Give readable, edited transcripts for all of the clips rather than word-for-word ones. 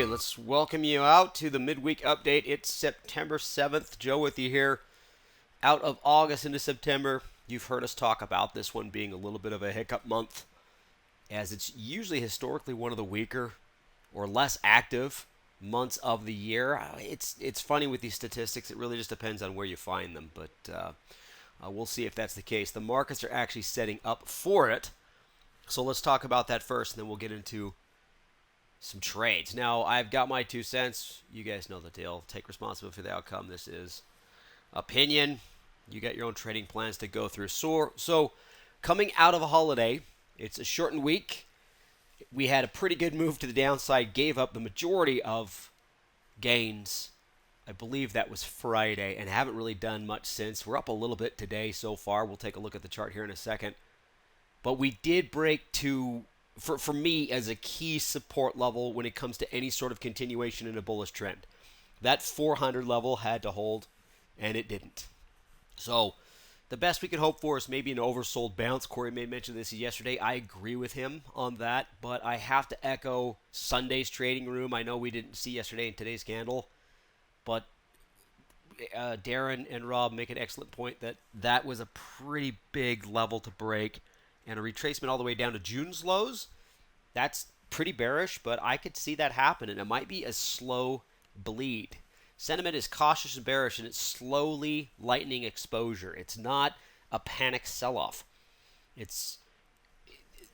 Okay, let's welcome you out to the midweek update. It's September 7th. Joe with you here. Out of August into September. You've heard us talk about this one being a little bit of a hiccup month, as it's usually historically one of the weaker or less active months of the year. It's funny with these statistics. It really just depends on where you find them, but we'll see if that's the case. The markets are actually setting up for it. So let's talk about that first, and then we'll get into some trades. Now, I've got my 2 cents. You guys know the deal. Take responsibility for the outcome. This is opinion. You got your own trading plans to go through. So coming out of a holiday, it's a shortened week. We had a pretty good move to the downside, gave up the majority of gains. I believe that was Friday, and haven't really done much since. We're up a little bit today so far. We'll take a look at the chart here in a second. But we did break to, for me, as a key support level when it comes to any sort of continuation in a bullish trend. That 400 level had to hold, and it didn't. So the best we could hope for is maybe an oversold bounce. Corey may mention this yesterday. I agree with him on that, but I have to echo Sunday's trading room. I know we didn't see yesterday in today's candle, but Darren and Rob make an excellent point that was a pretty big level to break, and a retracement all the way down to June's lows. That's pretty bearish, but I could see that happen, and it might be a slow bleed. Sentiment is cautious and bearish, and it's slowly lightening exposure. It's not a panic sell-off.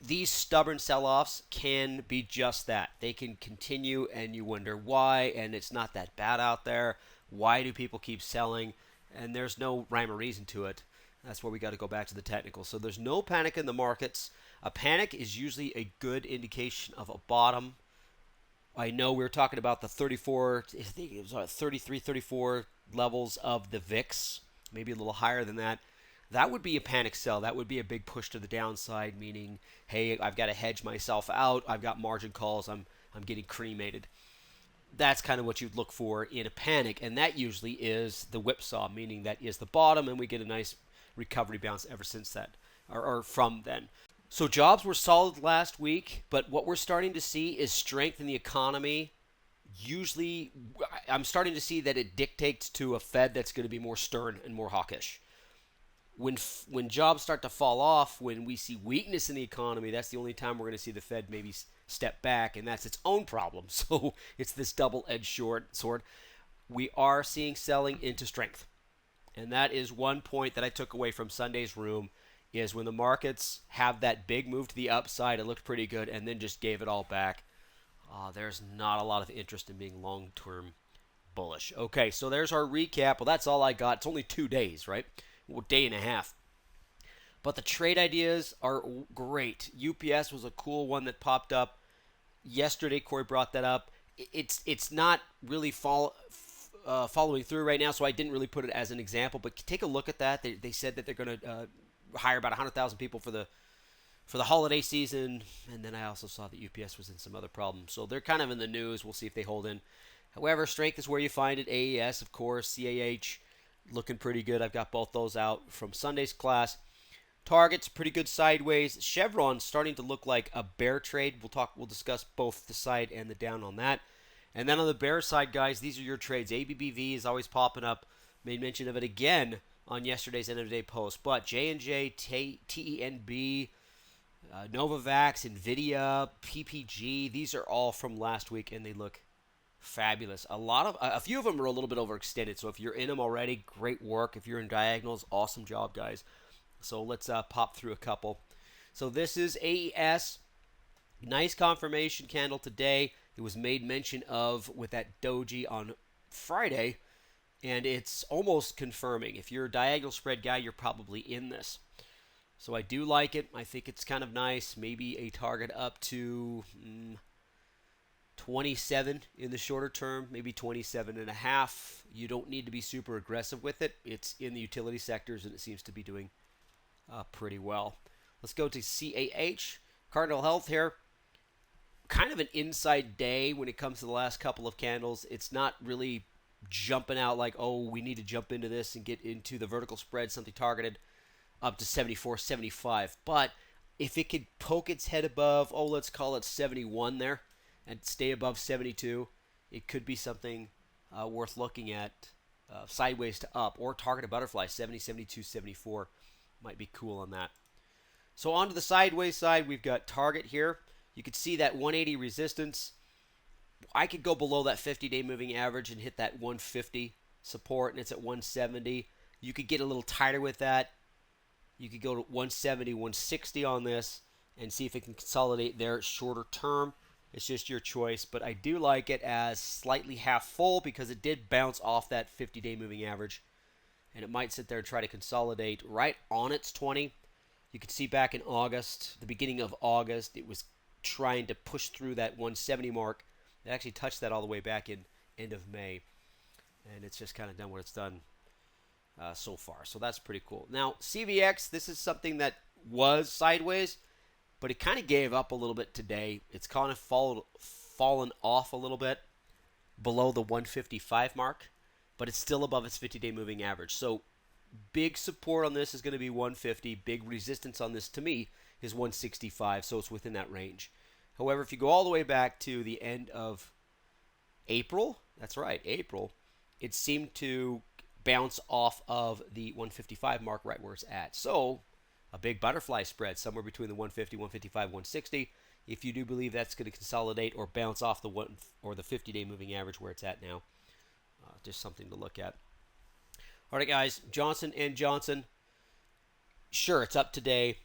These stubborn sell-offs can be just that. They can continue, and you wonder why, and it's not that bad out there. Why do people keep selling? And there's no rhyme or reason to it. That's where we got to go back to the technical. So there's no panic in the markets. A panic is usually a good indication of a bottom. I know we were talking about the 34, I think it was 33, 34 levels of the VIX, maybe a little higher than that. That would be a panic sell. That would be a big push to the downside, meaning, hey, I've got to hedge myself out. I've got margin calls. I'm getting cremated. That's kind of what you'd look for in a panic, and that usually is the whipsaw, meaning that is the bottom, and we get a nice recovery bounce ever since that, or from then. So jobs were solid last week, but what we're starting to see is strength in the economy. Usually, I'm starting to see that it dictates to a Fed that's going to be more stern and more hawkish. When jobs start to fall off, when we see weakness in the economy, that's the only time we're going to see the Fed maybe step back, and that's its own problem. So it's this double-edged sword. We are seeing selling into strength. And that is one point that I took away from Sunday's room, is when the markets have that big move to the upside, it looked pretty good, and then just gave it all back. There's not a lot of interest in being long-term bullish. Okay, so there's our recap. Well, that's all I got. It's only 2 days, right? Well, day and a half. But the trade ideas are great. UPS was a cool one that popped up yesterday. Corey brought that up. It's not really following through right now, so I didn't really put it as an example. But take a look at that. They said that they're going to hire about 100,000 people for the holiday season, and then I also saw that UPS was in some other problems. So they're kind of in the news. We'll see if they hold in. However, strength is where you find it. AES, of course, CAH, looking pretty good. I've got both those out from Sunday's class. Target's pretty good sideways. Chevron's starting to look like a bear trade. We'll discuss both the side and the down on that. And then on the bear side, guys, these are your trades. ABBV is always popping up. Made mention of it again on yesterday's end of the day post. But J&J, TENB, Novavax, NVIDIA, PPG, these are all from last week, and they look fabulous. A few of them are a little bit overextended, so if you're in them already, great work. If you're in diagonals, awesome job, guys. So let's pop through a couple. So this is AES. Nice confirmation candle today. It was made mention of with that doji on Friday, and it's almost confirming. If you're a diagonal spread guy, you're probably in this. So I do like it. I think it's kind of nice. Maybe a target up to 27 in the shorter term, maybe 27.5. You don't need to be super aggressive with it. It's in the utility sectors, and it seems to be doing pretty well. Let's go to CAH. Cardinal Health here. Kind of an inside day when it comes to the last couple of candles. It's not really jumping out like, oh, we need to jump into this and get into the vertical spread, something targeted up to 74, 75. But if it could poke its head above, let's call it 71 there, and stay above 72, it could be something worth looking at sideways to up, or target a butterfly 70, 72, 74 might be cool on that. So on to the sideways side, we've got target here. You can see that 180 resistance. I could go below that 50-day moving average and hit that 150 support, and it's at 170. You could get a little tighter with that. You could go to 170, 160 on this and see if it can consolidate there shorter term. It's just your choice, but I do like it as slightly half full because it did bounce off that 50-day moving average, and it might sit there and try to consolidate right on its 20. You can see back in August, the beginning of August, it was trying to push through that 170 mark. It actually touched that all the way back in end of May, and it's just kind of done what it's done so far. So that's pretty cool. Now, CVX, this is something that was sideways, but it kind of gave up a little bit today. It's kind of fallen off a little bit below the 155 mark, but it's still above its 50-day moving average. So big support on this is going to be 150. Big resistance on this, to me, is 165, so it's within that range. However, if you go all the way back to the end of April, that's right, April, it seemed to bounce off of the 155 mark right where it's at. So a big butterfly spread somewhere between the 150, 155, 160. If you do believe that's going to consolidate or bounce off the one or the 50-day moving average where it's at now, just something to look at. All right, guys, Johnson & Johnson. Sure, it's up today.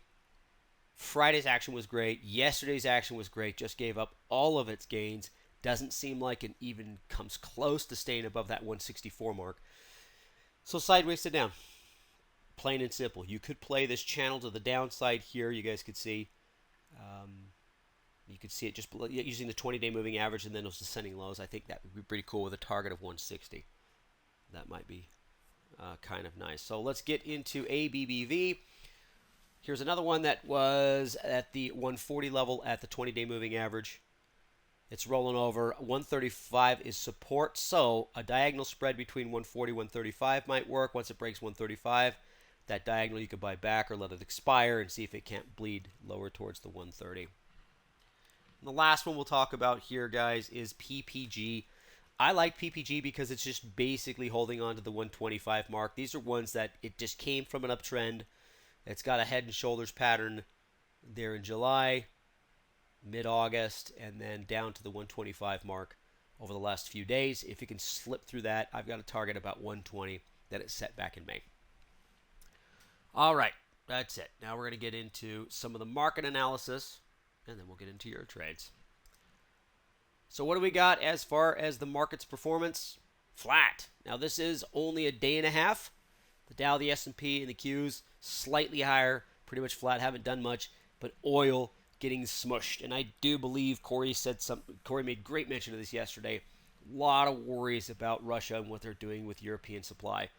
Friday's action was great. Yesterday's action was great. Just gave up all of its gains. Doesn't seem like it even comes close to staying above that 164 mark. So sideways to down. Plain and simple. You could play this channel to the downside here. You guys could see. You could see it just below, using the 20-day moving average and then those descending lows. I think that would be pretty cool with a target of 160. That might be kind of nice. So let's get into ABBV. Here's another one that was at the 140 level at the 20-day moving average. It's rolling over. 135 is support, so a diagonal spread between 140 and 135 might work. Once it breaks 135, that diagonal you could buy back or let it expire and see if it can't bleed lower towards the 130. And the last one we'll talk about here, guys, is PPG. I like PPG because it's just basically holding on to the 125 mark. These are ones that it just came from an uptrend. It's got a head and shoulders pattern there in July, mid-August, and then down to the 125 mark over the last few days. If it can slip through that, I've got a target about 120 that it set back in May. All right, that's it. Now we're going to get into some of the market analysis, and then we'll get into your trades. So what do we got as far as the market's performance? Flat. Now this is only a day and a half. The Dow, the S&P, and the Qs slightly higher, pretty much flat, haven't done much, but oil getting smushed. And I do believe Corey made great mention of this yesterday. A lot of worries about Russia and what they're doing with European supply.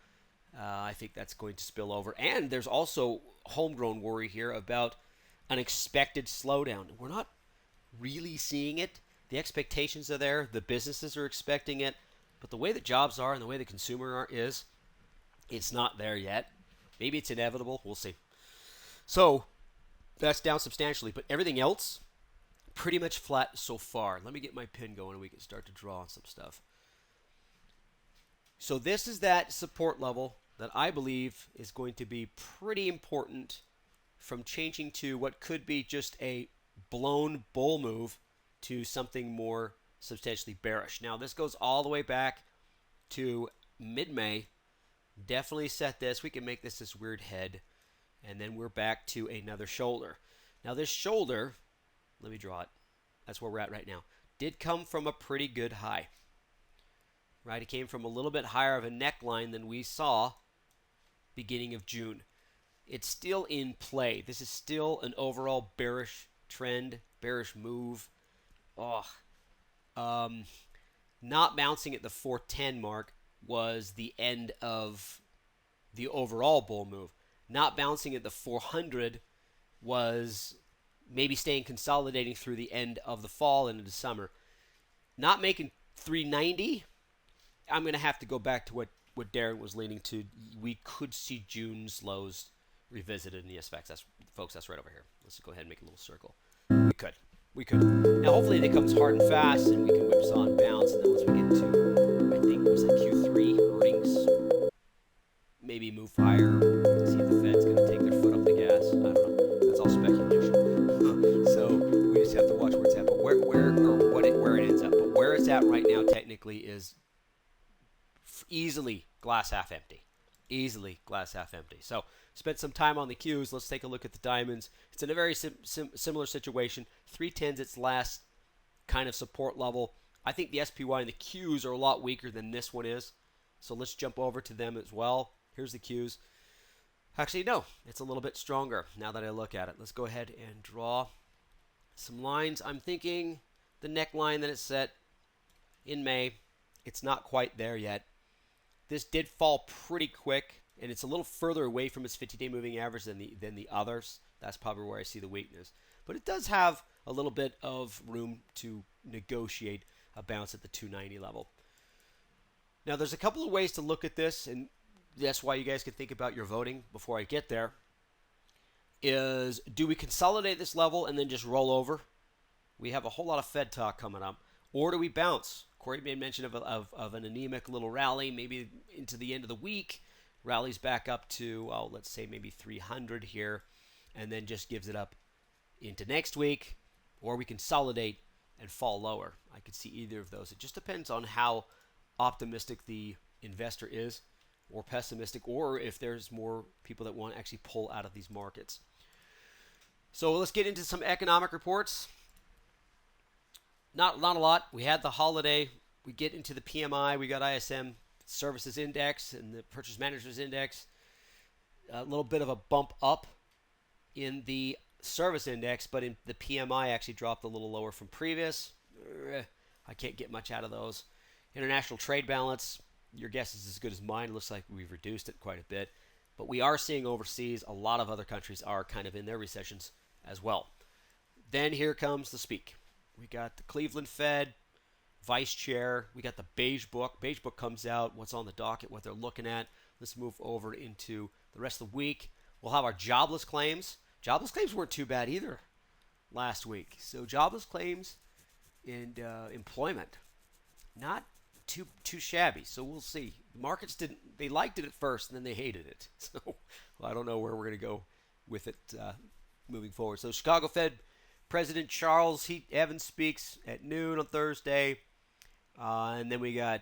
I think that's going to spill over. And there's also homegrown worry here about an expected slowdown. We're not really seeing it. The expectations are there. The businesses are expecting it. But the way the jobs are and the way the consumer is, it's not there yet. Maybe it's inevitable. We'll see. So that's down substantially. But everything else, pretty much flat so far. Let me get my pin going and we can start to draw on some stuff. So this is that support level that I believe is going to be pretty important from changing to what could be just a blown bull move to something more substantially bearish. Now, this goes all the way back to mid-May. Definitely set this. We can make this weird head. And then we're back to another shoulder. Now, this shoulder, let me draw it. That's where we're at right now. Did come from a pretty good high. Right? It came from a little bit higher of a neckline than we saw beginning of June. It's still in play. This is still an overall bearish trend, bearish move. Not bouncing at the 410 mark was the end of the overall bull move. Not bouncing at the 400 was maybe staying consolidating through the end of the fall and into summer. Not making 390, I'm going to have to go back to what Darren was leaning to. We could see June's lows revisited in the SPX. Folks, that's right over here. Let's go ahead and make a little circle. We could. We could. Now, hopefully, it comes hard and fast, and we can whipsaw and bounce. And then once we get into, I think, was that Q3 earnings, maybe move higher. See if the Fed's going to take their foot off the gas. I don't know. That's all speculation. So we just have to watch where it's at. But where it ends up. But where it's at right now, technically, is easily glass half empty. Easily glass half empty. So spent some time on the Qs. Let's take a look at the diamonds. It's in a very similar situation. 310's its last kind of support level. I think the SPY and the Qs are a lot weaker than this one is. So let's jump over to them as well. Here's the Qs. Actually, no, it's a little bit stronger now that I look at it. Let's go ahead and draw some lines. I'm thinking the neckline that it set in May, it's not quite there yet. This did fall pretty quick, and it's a little further away from its 50-day moving average than the others. That's probably where I see the weakness. But it does have a little bit of room to negotiate a bounce at the 290 level. Now, there's a couple of ways to look at this, and that's why you guys can think about your voting before I get there. Is do we consolidate this level and then just roll over? We have a whole lot of Fed talk coming up. Or do we bounce? Corey made mention of an anemic little rally, maybe into the end of the week. Rallies back up to, let's say maybe 300 here, and then just gives it up into next week. Or we consolidate and fall lower. I could see either of those. It just depends on how optimistic the investor is, or pessimistic, or if there's more people that want to actually pull out of these markets. So let's get into some economic reports. Not a lot. We had the holiday. We get into the PMI. We got ISM Services Index and the Purchase Managers Index. A little bit of a bump up in the Service Index, but in the PMI actually dropped a little lower from previous. I can't get much out of those. International trade balance, your guess is as good as mine. It looks like we've reduced it quite a bit. But we are seeing overseas, a lot of other countries are kind of in their recessions as well. Then here comes the speak. We got the Cleveland Fed, Vice Chair. We got the Beige Book. Beige Book comes out, what's on the docket, what they're looking at. Let's move over into the rest of the week. We'll have our jobless claims. Jobless claims weren't too bad either last week. So jobless claims and employment, not too shabby. So we'll see. The markets they liked it at first, and then they hated it. So well, I don't know where we're going to go with it moving forward. So Chicago Fed President Charles Evans speaks at noon on Thursday. And then we got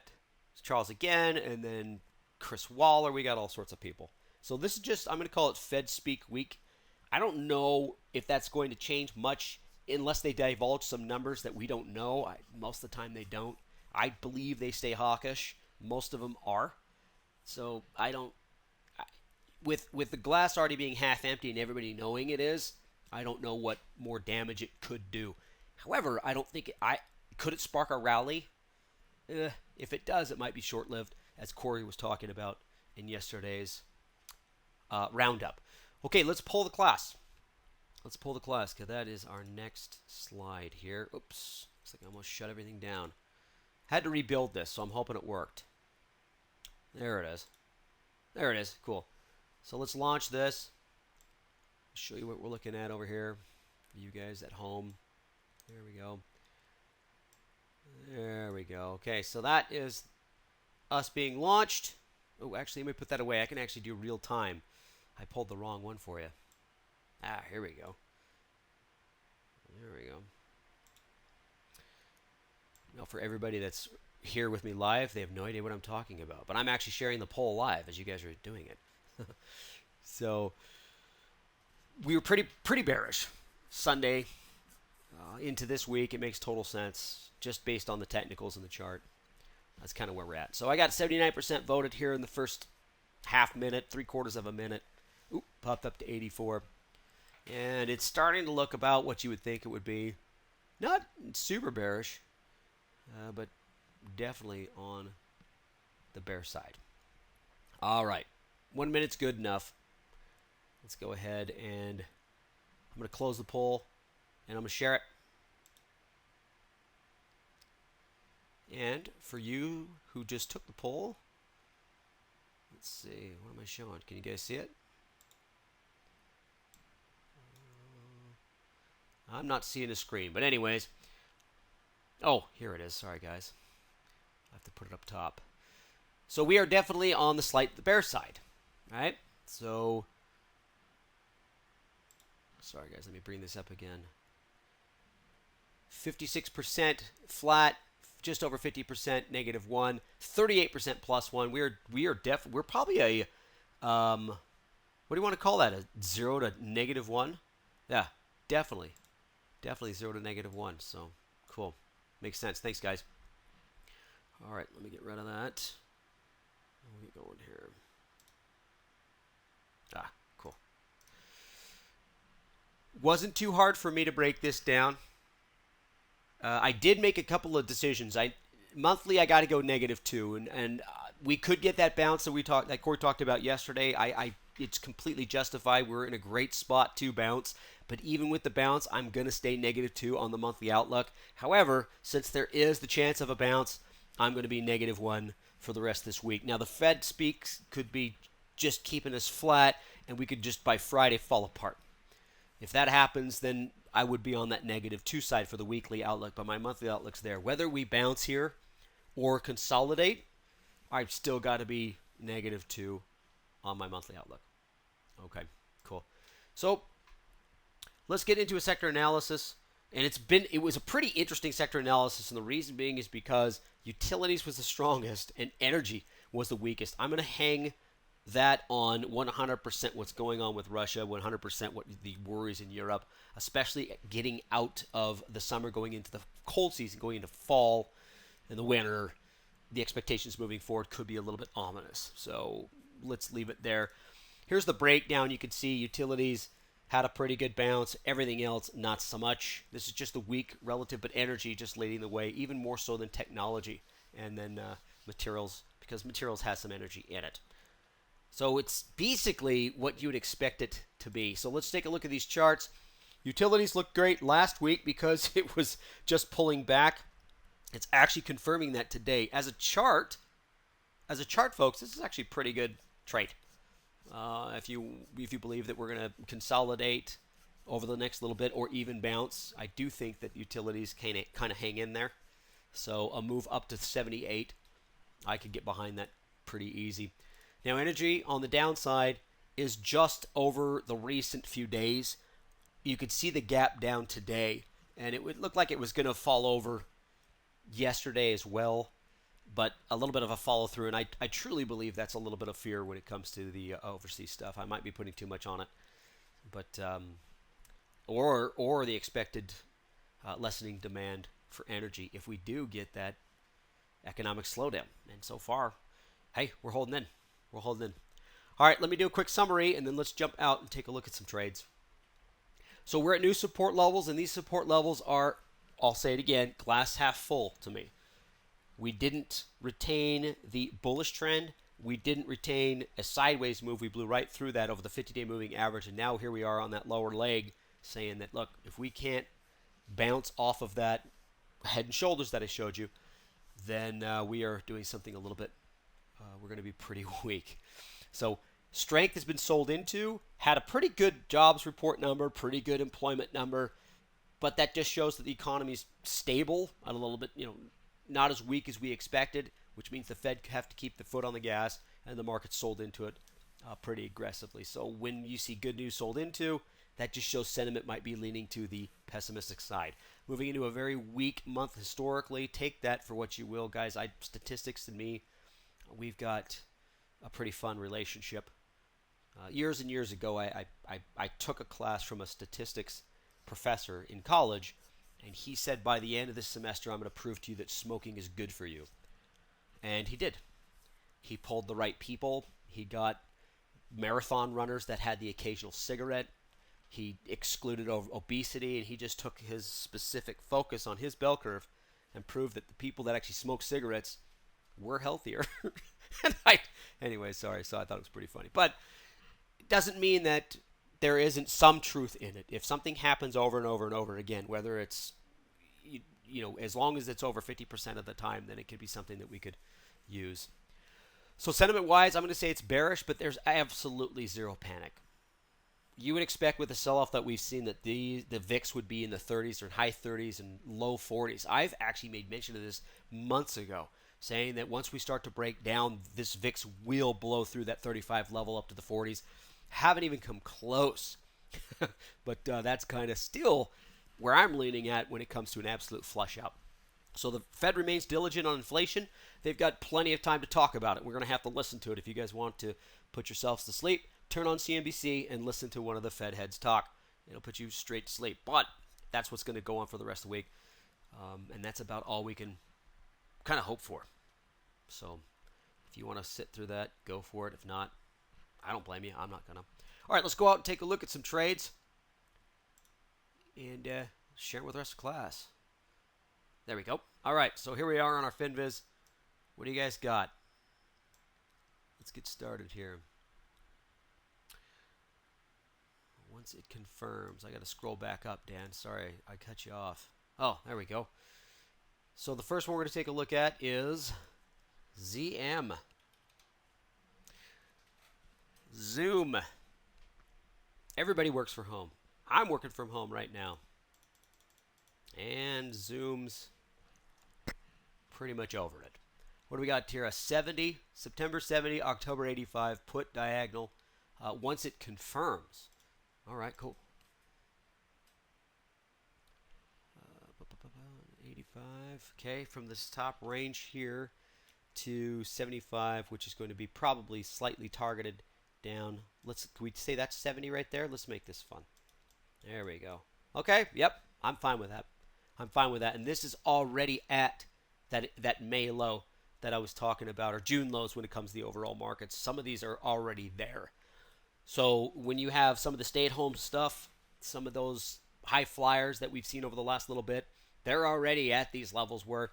Charles again, and then Chris Waller. We got all sorts of people. So this is just, I'm going to call it Fed Speak Week. I don't know if that's going to change much unless they divulge some numbers that we don't know. Most of the time they don't. I believe they stay hawkish. Most of them are. So with the glass already being half empty and everybody knowing it is, I don't know what more damage it could do. However, I don't think could it spark a rally? If it does, it might be short-lived, as Corey was talking about in yesterday's roundup. Okay, let's pull the class. Let's pull the class, because that is our next slide here. Oops, looks like I almost shut everything down. Had to rebuild this, so I'm hoping it worked. There it is. There it is. Cool. So let's launch this. Show you what we're looking at over here for you guys at home. There we go. There we go. Okay, so that is us being launched. Oh, actually, let me put that away. I can actually do real time. I pulled the wrong one for you. Here we go. There we go. Now, for everybody that's here with me live, they have no idea what I'm talking about. But I'm actually sharing the poll live as you guys are doing it. So we were pretty bearish Sunday into this week. It makes total sense just based on the technicals in the chart. That's kind of where we're at. So I got 79% voted here in the first half minute, 3/4 of a minute. Oop, popped up to 84. And it's starting to look about what you would think it would be. Not super bearish, but definitely on the bear side. All right. 1 minute's good enough. Let's go ahead and I'm going to close the poll and I'm going to share it. And for you who just took the poll, let's see, what am I showing? Can you guys see it? I'm not seeing a screen. But anyways, oh, here it is. Sorry, guys. I have to put it up top. So we are definitely on the bear side, right? So, sorry, guys. Let me bring this up again. 56% flat, just over 50% -1, 38% +1. We're probably a what do you want to call that? A 0 to -1? Yeah, definitely 0 to -1. So cool, makes sense. Thanks, guys. All right, let me get rid of that. Let me go in here. Cool. Wasn't too hard for me to break this down. I did make a couple of decisions. Monthly, I got to go -2, and we could get that bounce that Corey talked about yesterday. It's completely justified. We're in a great spot to bounce, but even with the bounce, I'm going to stay -2 on the monthly outlook. However, since there is the chance of a bounce, I'm going to be -1 for the rest of this week. Now, the Fed speaks could be just keeping us flat, and we could just by Friday fall apart. If that happens, then I would be on that -2 side for the weekly outlook, but my monthly outlook's there. Whether we bounce here or consolidate, I've still got to be -2 on my monthly outlook. Okay, cool. So let's get into a sector analysis. And it was a pretty interesting sector analysis, and the reason being is because utilities was the strongest and energy was the weakest. I'm going to hang that on 100% what's going on with Russia, 100% what the worries in Europe, especially getting out of the summer, going into the cold season, going into fall and the winter. The expectations moving forward could be a little bit ominous. So let's leave it there. Here's the breakdown. You can see utilities had a pretty good bounce. Everything else, not so much. This is just the weak relative, but energy just leading the way, even more so than technology. And then materials, because materials has some energy in it. So it's basically what you would expect it to be. So let's take a look at these charts. Utilities looked great last week because it was just pulling back. It's actually confirming that today. As a chart, folks, this is actually a pretty good trade. If you believe that we're going to consolidate over the next little bit or even bounce, I do think that utilities kind of hang in there. So a move up to 78, I could get behind that pretty easy. Now energy on the downside is just over the recent few days. You could see the gap down today, and it would look like it was going to fall over yesterday as well. But a little bit of a follow through, and I truly believe that's a little bit of fear when it comes to the overseas stuff. I might be putting too much on it, but or the expected lessening demand for energy if we do get that economic slowdown. And so far, hey, we're holding in. We're holding in. All right, let me do a quick summary, and then let's jump out and take a look at some trades. So we're at new support levels, and these support levels are, I'll say it again, glass half full to me. We didn't retain the bullish trend. We didn't retain a sideways move. We blew right through that over the 50-day moving average, and now here we are on that lower leg saying that, look, if we can't bounce off of that head and shoulders that I showed you, then we are doing something a little bit, we're going to be pretty weak. So strength has been sold into, had a pretty good jobs report number, pretty good employment number, but that just shows that the economy is stable, a little bit, not as weak as we expected, which means the Fed have to keep the foot on the gas, and the market sold into it pretty aggressively. So when you see good news sold into, that just shows sentiment might be leaning to the pessimistic side. Moving into a very weak month historically, take that for what you will, guys. Statistics and me, we've got a pretty fun relationship. Years and years ago, I took a class from a statistics professor in college, and he said, by the end of this semester, I'm going to prove to you that smoking is good for you. And he did. He pulled the right people. He got marathon runners that had the occasional cigarette. He excluded obesity, and he just took his specific focus on his bell curve and proved that the people that actually smoke cigarettes were healthier. Anyway, sorry. So I thought it was pretty funny. But it doesn't mean that there isn't some truth in it. If something happens over and over and over again, whether it's, as long as it's over 50% of the time, then it could be something that we could use. So sentiment-wise, I'm going to say it's bearish, but there's absolutely zero panic. you would expect with the sell-off that we've seen that the VIX would be in the 30s or high 30s and low 40s. I've actually made mention of this months ago, saying that once we start to break down, this VIX will blow through that 35 level up to the 40s. Haven't even come close, but that's kind of still where I'm leaning at when it comes to an absolute flush out. So the Fed remains diligent on inflation. They've got plenty of time to talk about it. We're going to have to listen to it. If you guys want to put yourselves to sleep, turn on CNBC and listen to one of the Fed heads talk. It'll put you straight to sleep. But that's what's going to go on for the rest of the week. And that's about all we can kind of hope for. So if you want to sit through that, go for it. If not, I don't blame you. I'm not going to. All right, let's go out and take a look at some trades and share them with the rest of the class. There we go. All right, so here we are on our Finviz. What do you guys got? Let's get started here. Once it confirms, I got to scroll back up, Dan. Sorry, I cut you off. Oh, there we go. So the first one we're going to take a look at is ZM. Zoom. Everybody works from home. I'm working from home right now. And Zoom's pretty much over it. What do we got here? A 70, September 70, October 85, put diagonal. Once it confirms. All right, cool. 85. Okay, from this top range here to 75, which is going to be probably slightly targeted down. Can we say that's 70 right there? Let's make this fun. There we go. Okay, yep, I'm fine with that. I'm fine with that. And this is already at that May low that I was talking about, or June lows when it comes to the overall markets. Some of these are already there. So when you have some of the stay-at-home stuff, some of those high flyers that we've seen over the last little bit, they're already at these levels where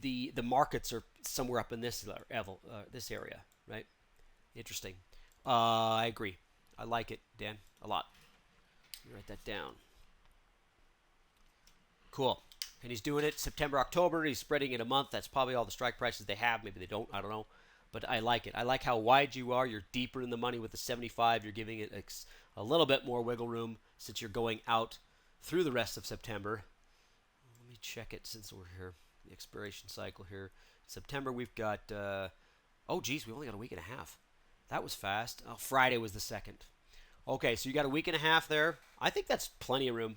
the markets are somewhere up in this level, this area, right? Interesting. I agree. I like it, Dan, a lot. Let me write that down. Cool. And he's doing it September, October. He's spreading it a month. That's probably all the strike prices they have. Maybe they don't. I don't know. But I like it. I like how wide you are. You're deeper in the money with the 75. You're giving it a little bit more wiggle room since you're going out through the rest of September. Let me check it since we're here. The expiration cycle here. September, we've got, oh, geez, we only got a week and a half. That was fast. Oh, Friday was the 2nd. Okay, so you got a week and a half there. I think that's plenty of room.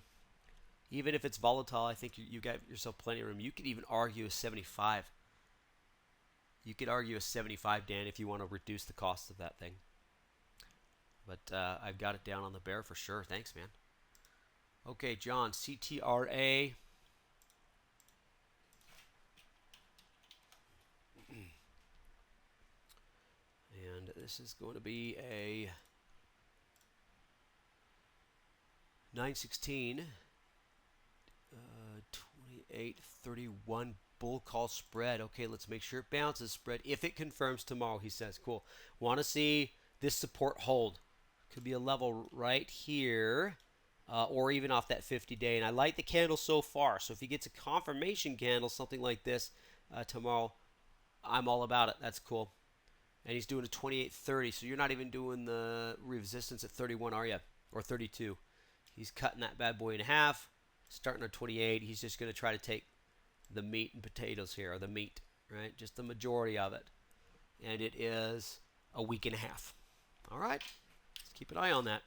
Even if it's volatile, I think you got yourself plenty of room. You could even argue a 75. You could argue a 75, Dan, if you want to reduce the cost of that thing. But I've got it down on the bear for sure. Thanks, man. Okay, John, CTRA. And this is going to be a 916. 28.31 bull call spread. Okay, let's make sure it bounces spread. If it confirms tomorrow, he says. Cool. Want to see this support hold. Could be a level right here or even off that 50-day. And I like the candle so far. So if he gets a confirmation candle, something like this tomorrow, I'm all about it. That's cool. And he's doing a 28.30. So you're not even doing the resistance at 31, are you? Or 32. He's cutting that bad boy in half. Starting at 28, he's just going to try to take the meat and potatoes here, or the meat, right? Just the majority of it. And it is a week and a half. All right? Let's keep an eye on that.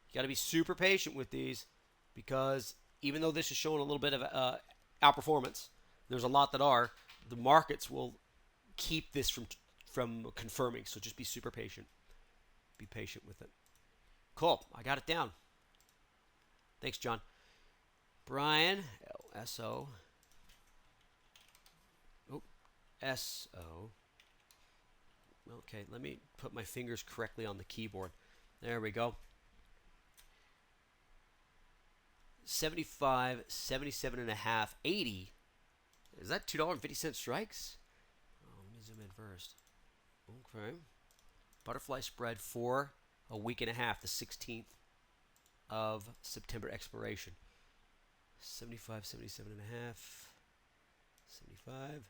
You got to be super patient with these because even though this is showing a little bit of outperformance, there's a lot that are. The markets will keep this from confirming, so just be super patient. Be patient with it. Cool. I got it down. Thanks, John. Brian, S-O. Oh, S-O. Okay, let me put my fingers correctly on the keyboard. There we go. 75, 77.5, 80. Is that $2.50 strikes? Oh, let me zoom in first. Okay. Butterfly spread for a week and a half, the 16th of September expiration. 75, 77.5, 75,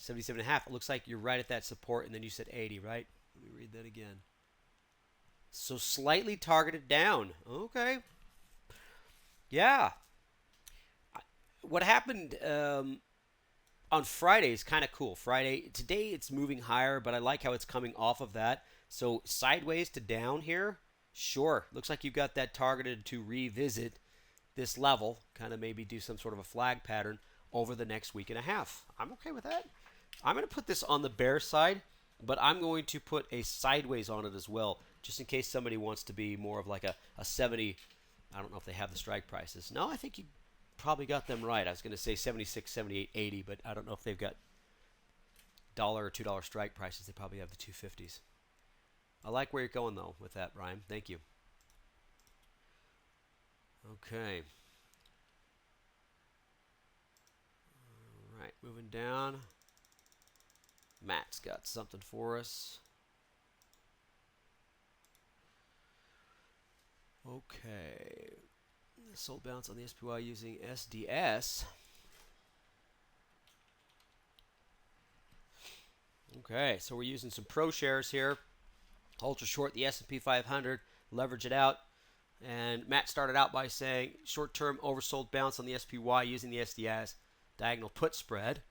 77.5. It looks like you're right at that support, and then you said 80, right? Let me read that again. So slightly targeted down. Okay. Yeah. What happened on Friday is kind of cool. Friday today it's moving higher, but I like how it's coming off of that. So sideways to down here. Sure. Looks like you've got that targeted to revisit this level, kind of maybe do some sort of a flag pattern over the next week and a half. I'm okay with that. I'm going to put this on the bear side, but I'm going to put a sideways on it as well, just in case somebody wants to be more of like a 70. I don't know if they have the strike prices. No, I think you probably got them right. I was going to say 76, 78, 80, but I don't know if they've got $1 or $2 strike prices. They probably have the 250s. I like where you're going, though, with that, Ryan. Thank you. Okay. All right, moving down. Matt's got something for us. Okay. Sold bounce on the SPY using SDS. Okay, so we're using some pro shares here. Ultra short the S&P 500, leverage it out. And Matt started out by saying short-term oversold bounce on the SPY using the SDS diagonal put spread.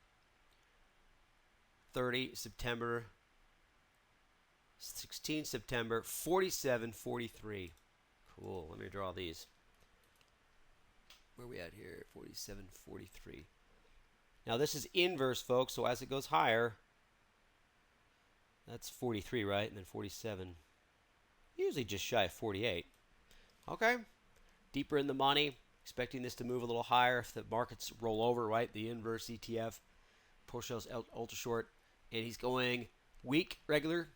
30 September, 16 September, 47.43. Cool. Let me draw these. Where are we at here? 47.43. Now this is inverse, folks. So as it goes higher, that's 43, right? And then 47. Usually just shy of 48. Okay. Deeper in the money. Expecting this to move a little higher if the markets roll over, right? The inverse ETF. Pro-Shell's ultra short. And he's going week regular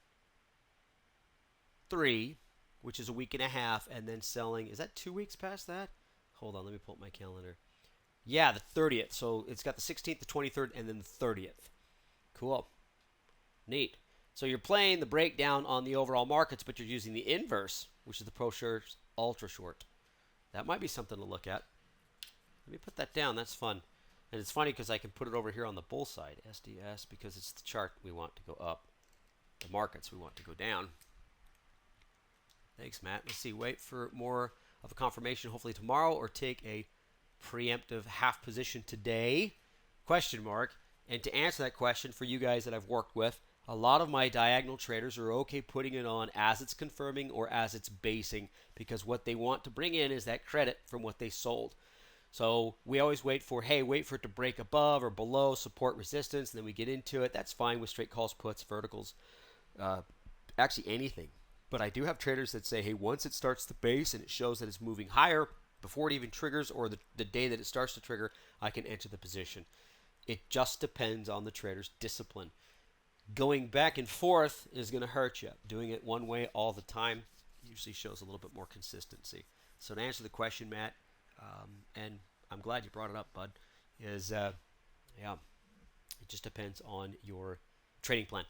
3, which is a week and a half, and then selling. Is that 2 weeks past that? Hold on, let me pull up my calendar. Yeah, the 30th. So it's got the 16th, the 23rd, and then the 30th. Cool. Neat. So you're playing the breakdown on the overall markets, but you're using the inverse, which is the ProShares ultra short. That might be something to look at. Let me put that down. That's fun. And it's funny because I can put it over here on the bull side, SDS, because it's the chart we want to go up. The markets we want to go down. Thanks, Matt. Let's see. Wait for more of a confirmation hopefully tomorrow, or take a preemptive half position today? Question mark. And to answer that question for you guys that I've worked with, a lot of my diagonal traders are okay putting it on as it's confirming or as it's basing, because what they want to bring in is that credit from what they sold. So we always wait for it to break above or below support resistance, and then we get into it. That's fine with straight calls, puts, verticals, actually anything. But I do have traders that say, hey, once it starts to base and it shows that it's moving higher before it even triggers, or the day that it starts to trigger, I can enter the position. It just depends on the trader's discipline. Going back and forth is going to hurt you. Doing it one way all the time usually shows a little bit more consistency. So to answer the question, Matt, and I'm glad you brought it up, bud, is, it just depends on your trading plan.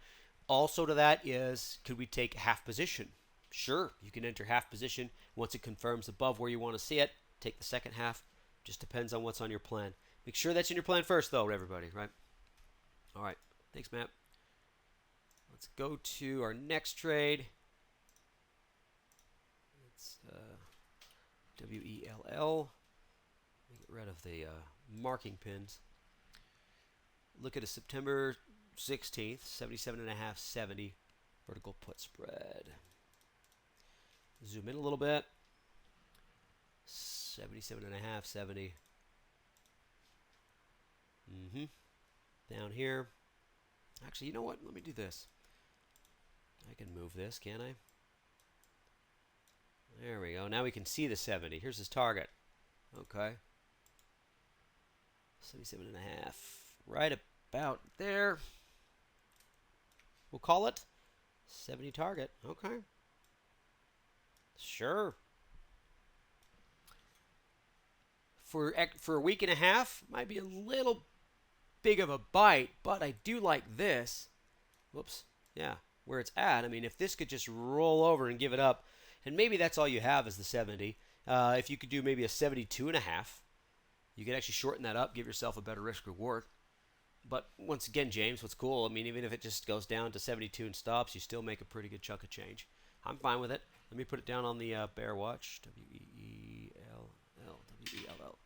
Also to that is, could we take half position? Sure, you can enter half position. Once it confirms above where you want to see it, take the second half. Just depends on what's on your plan. Make sure that's in your plan first, though, everybody, right? All right. Thanks, Matt. Let's go to our next trade. It's WELL. Let me get rid of the marking pins. Look at a September 16th, 77.5, 70 vertical put spread. Zoom in a little bit. 77.5, 70. Down here. Actually, you know what? Let me do this. I can move this, can't I? There we go. Now we can see the 70. Here's his target. Okay. 77.5. Right about there. We'll call it 70 target. Okay. Sure. For a week and a half, might be a little big of a bite, but I do like this. Whoops. Yeah, where it's at. I mean, if this could just roll over and give it up, and maybe that's all you have is the 70. If you could do maybe a 72.5, you could actually shorten that up, give yourself a better risk reward. But once again, James, what's cool, I mean, even if it just goes down to 72 and stops, you still make a pretty good chunk of change. I'm fine with it. Let me put it down on the bear watch. W-E-E-L-L. W-E-L-L.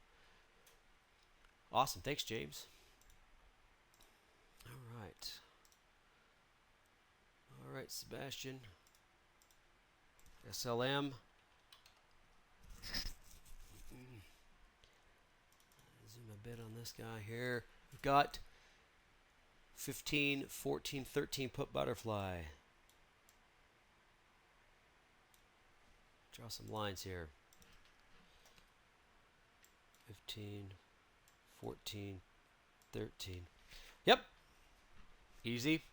Awesome. Thanks, James. All right. All right, Sebastian. SLM. Zoom a bit on this guy here. We've got 15, 14, 13 put butterfly. Draw some lines here. 15, 14, 13. Yep. Easy.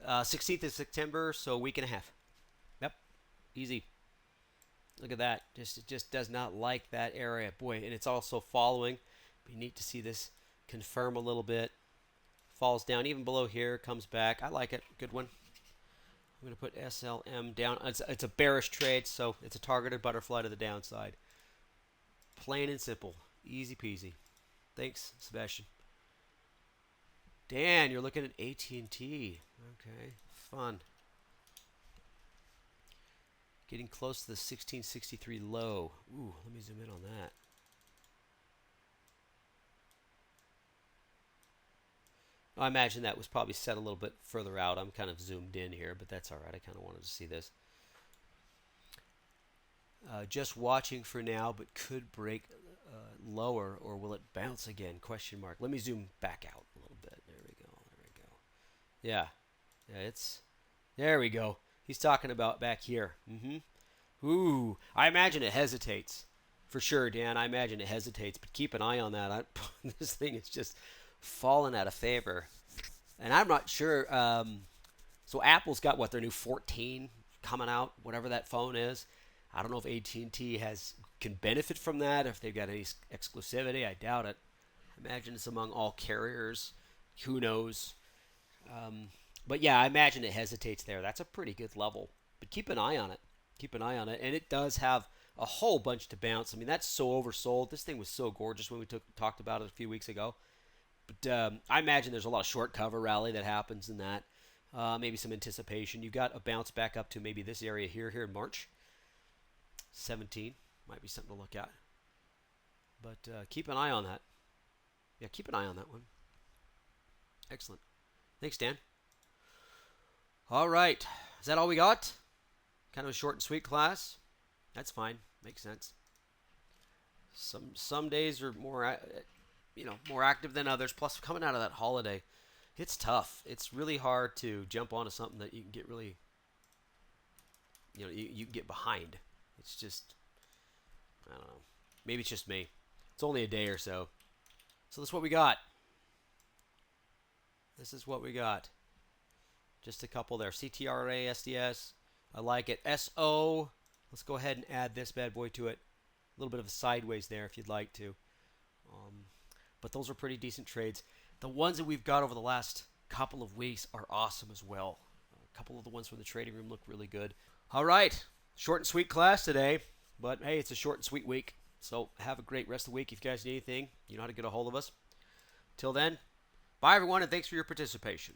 16th of September, so a week and a half. Yep. Easy. Look at that. It just does not like that area. Boy, and it's also following. Be neat to see this confirm a little bit. Falls down even below here, comes back. I like it. Good one. I'm going to put SLM down. It's a bearish trade, so it's a targeted butterfly to the downside. Plain and simple. Easy peasy. Thanks, Sebastian. Dan, you're looking at AT&T. Okay, fun. Getting close to the 1663 low. Ooh, let me zoom in on that. I imagine that was probably set a little bit further out. I'm kind of zoomed in here, but that's all right. I kind of wanted to see this. Just watching for now, but could break lower, or will it bounce again? Question mark. Let me zoom back out a little bit. There we go. There we go. Yeah. Yeah, it's... There we go. He's talking about back here. Ooh. I imagine it hesitates. For sure, Dan. I imagine it hesitates, but keep an eye on that. This thing is just fallen out of favor. And I'm not sure. So Apple's got, what, their new 14 coming out, whatever that phone is. I don't know if AT&T can benefit from that, if they've got any exclusivity. I doubt it. I imagine it's among all carriers. Who knows? But yeah, I imagine it hesitates there. That's a pretty good level. But keep an eye on it. Keep an eye on it. And it does have a whole bunch to bounce. I mean, that's so oversold. This thing was so gorgeous when we talked about it a few weeks ago. But I imagine there's a lot of short cover rally that happens in that. Maybe some anticipation. You got a bounce back up to maybe this area here in March. 17 might be something to look at. But keep an eye on that. Yeah, keep an eye on that one. Excellent. Thanks, Dan. All right. Is that all we got? Kind of a short and sweet class. That's fine. Makes sense. Some days are more more active than others. Plus, coming out of that holiday, it's tough. It's really hard to jump onto something that you can get really, you can get behind. It's just, I don't know. Maybe it's just me. It's only a day or so. So that's what we got. This is what we got. Just a couple there. CTRA, SDS. I like it. SO. Let's go ahead and add this bad boy to it. A little bit of a sideways there if you'd like to. But those are pretty decent trades. The ones that we've got over the last couple of weeks are awesome as well. A couple of the ones from the trading room look really good. All right. Short and sweet class today. But, hey, it's a short and sweet week. So have a great rest of the week. If you guys need anything, you know how to get a hold of us. Till then, bye, everyone, and thanks for your participation.